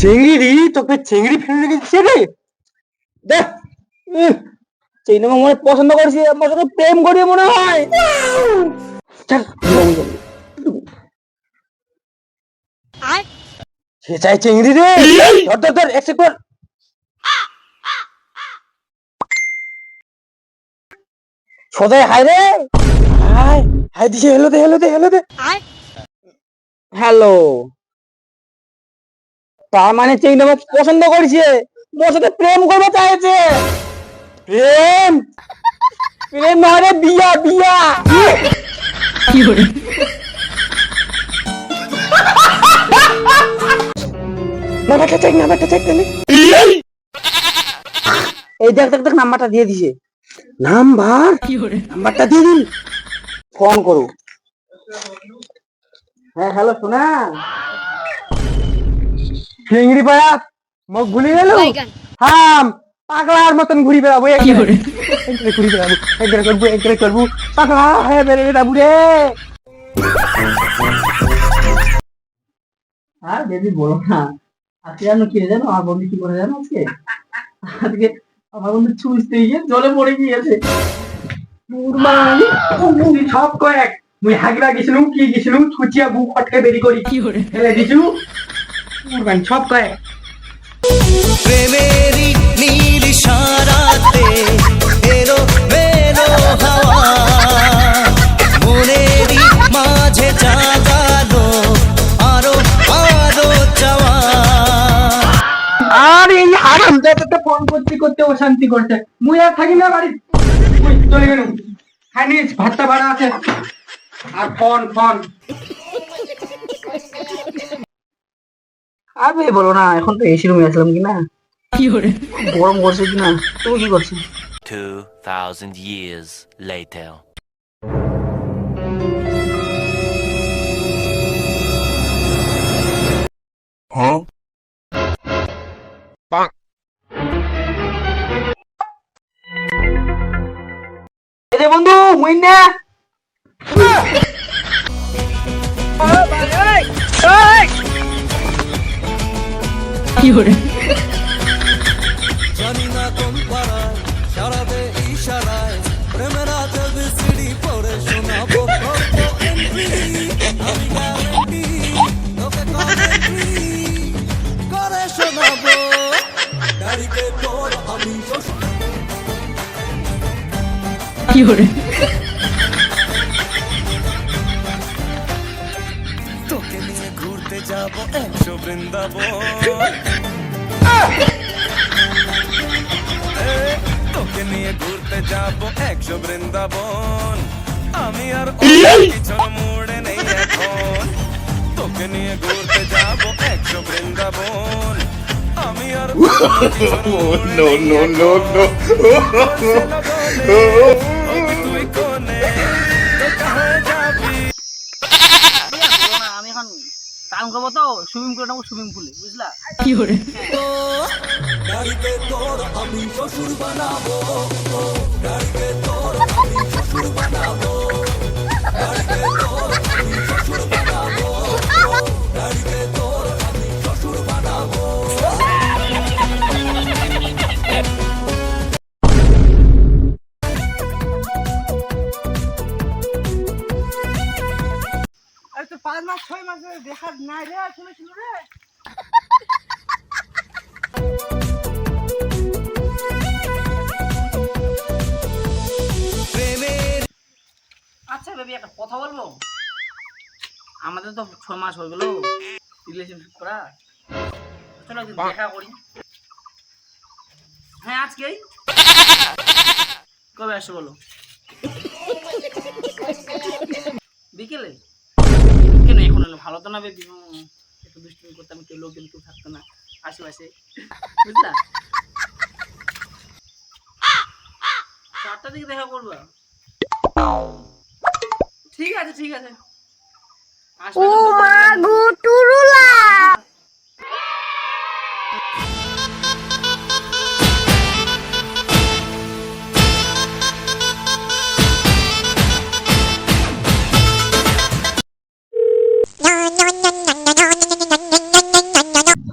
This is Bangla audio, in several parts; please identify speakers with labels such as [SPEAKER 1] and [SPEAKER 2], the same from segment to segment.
[SPEAKER 1] চিংড়ি তোকে চিংড়ি ফেলে রেখেছে রে দেখ চিংড়ি মাছ মনে পছন্দ করছি আমার সাথে প্রেম করি মনে হয় চল সে চাই চিংড়ি রে ধর ধর ধর এক সেকেন্ড সদাই হাই রে হাই হাই দিছে হ্যালো দে হ্যালো দে হ্যালো দে হ্যালো তার মানে চিংড়ি মাছ পছন্দ করছে মোর সাথে প্রেম করবে চাইছে প্রেম প্রেম নয় রে বিয়া বিয়া কি করে নাম্বারটা চেক তাহলে এই দেখ দেখ দেখ নাম্বারটা দিয়ে দিছে নাম্বারটা দিয়ে দিন ফোন করো হ্যাঁ হ্যালো সোনা চিংড়ি পায়া মোক ভুলি গেল হাম পাগলার মতন ঘুরি বেড়াবো ঘুরি বেড়াবো একবারে করবো পাগলা হয়ে বেড়াবো রে আর বেবি বলো না আজকে জানো কি জানো আমার বন্ধু কি করে জানো আজকে আমার বন্ধু ছুঁচতে গিয়ে জলে পড়ে গিয়েছে সব কয়েক মুই হাগলা গেছিলুম কি গেছিলুম ছুচিয়া বুক ফটকে বেরি করি ফেলে দিছু সব কয়েক
[SPEAKER 2] প্রেমেরি নীল ইশারাতে এলো বেলো হাওয়া মনেরি মাঝে জাগালো আরো আরো চাওয়া
[SPEAKER 1] আর এই হারাম দাদাটা ফোন করতে অশান্তি করতে মুই আর থাকি না বাড়ি মুই চলে গেলুম খানিস ভাতটা বাড়া আছে আর ফোন আবে বলো না এখন তো এসি রুমে আসলাম কি না কি করে গরম করছে কি না তুমি কি করছো
[SPEAKER 2] 2000 years later
[SPEAKER 3] Huh? Bonk.
[SPEAKER 1] এরে বন্ধু মুই না কি করে
[SPEAKER 2] জানি না কোন পাড়ায় সারা দে ইশারায় প্রেমের রাতে বিসিডি পড়ে শোনাবো আমি গ্যারান্টি তোকে করে শোনাবো গাড়িতে তোর আমি
[SPEAKER 1] কি করে
[SPEAKER 2] তোকে নিয়ে ঘুরতে যাবো 100 বৃন্দাবন তোকে নিয়ে ঘুরতে যাবো 100 বৃন্দাবন আমি আর কিছু মুড়ে নেই এখন তোকে নিয়ে ঘুরতে যাবো 100 বৃন্দাবন আমি আর
[SPEAKER 3] No, no, no, no.
[SPEAKER 2] তুই কোনে কোথায় যাবি
[SPEAKER 1] আমি এখন চান করবো তো সুইমিং করে নেবো সুইমিং পুলে বুঝলা কি করে
[SPEAKER 2] গাড়িতে তোর আমি শ্বশুর বানাবো গাড়িতে তোর আমি শ্বশুর বানাবো গাড়িতে তোর আমি শ্বশুর বানাবো গাড়িতে তোর আমি শ্বশুর বানাবো
[SPEAKER 1] আরে তো 5 মাস 6 মাস দেখা নাই রে শুনেছিল রে আচ্ছা বেবি একটা কথা বলবো আমাদের তো 6 মাস হয়ে গেল রিলেশনশিপ করা চলো একদিন দেখা করি হ্যাঁ আজকেই কবে আসো বলো বিকেলে কেন এখন হলো ভালো তো না বেবি একটু দুষ্টুমি করতাম কেউ লোকজন কেউ থাকতো না আশেপাশে বুঝলা 4টার দিকে দেখা করবা ঠিক আছে ও মা গো টুরুলা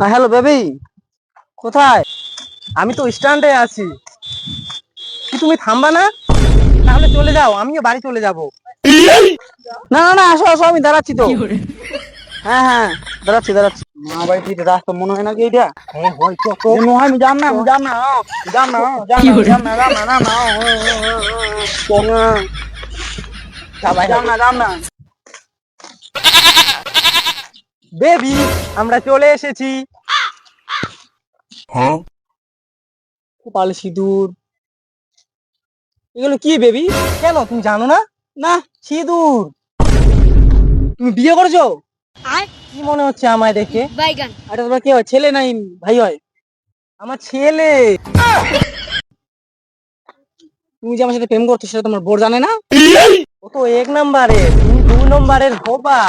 [SPEAKER 1] হ্যালো বেবি, কোথায়?
[SPEAKER 4] আমি তো স্ট্যান্ডে আছি। কি তুমি থামবা না? তাহলে চলে যাও, আমিও বাড়ি চলে যাব।
[SPEAKER 1] না না না, আসো আসো, আমি দাঁড়াচ্ছি তো। হ্যাঁ হ্যাঁ, দাঁড়াচ্ছি দাঁড়াচ্ছি। মা বাড়ি থেকে রাস্তা মনে হয় নাকি এটা?
[SPEAKER 4] হ্যাঁ হয় তো।
[SPEAKER 1] মনে হয়, আমি যাম না, আমি যাম না, যাম না, যাম না, যাম না, যাম না, যাম না, যাম না, যাম না।
[SPEAKER 4] বেবি, আমরা চলে এসেছি।
[SPEAKER 3] Huh?
[SPEAKER 1] কপাল সিঁদুর, এগুলো কি বেবি?
[SPEAKER 4] কেন তুমি জানো না?
[SPEAKER 1] না, সিঁদুর। তুমি বিয়ে করেছো?
[SPEAKER 4] কি মনে হচ্ছে আমায় দেখে?
[SPEAKER 1] এটা তোমার কি হয়, ছেলে নাই ভাই হয়?
[SPEAKER 4] আমার ছেলে।
[SPEAKER 1] তুমি যে আমার সাথে প্রেম করছো সেটা তোমার বোর জানে না?
[SPEAKER 4] ও তো 1 নম্বরে, তুমি 2 নম্বরের হবা।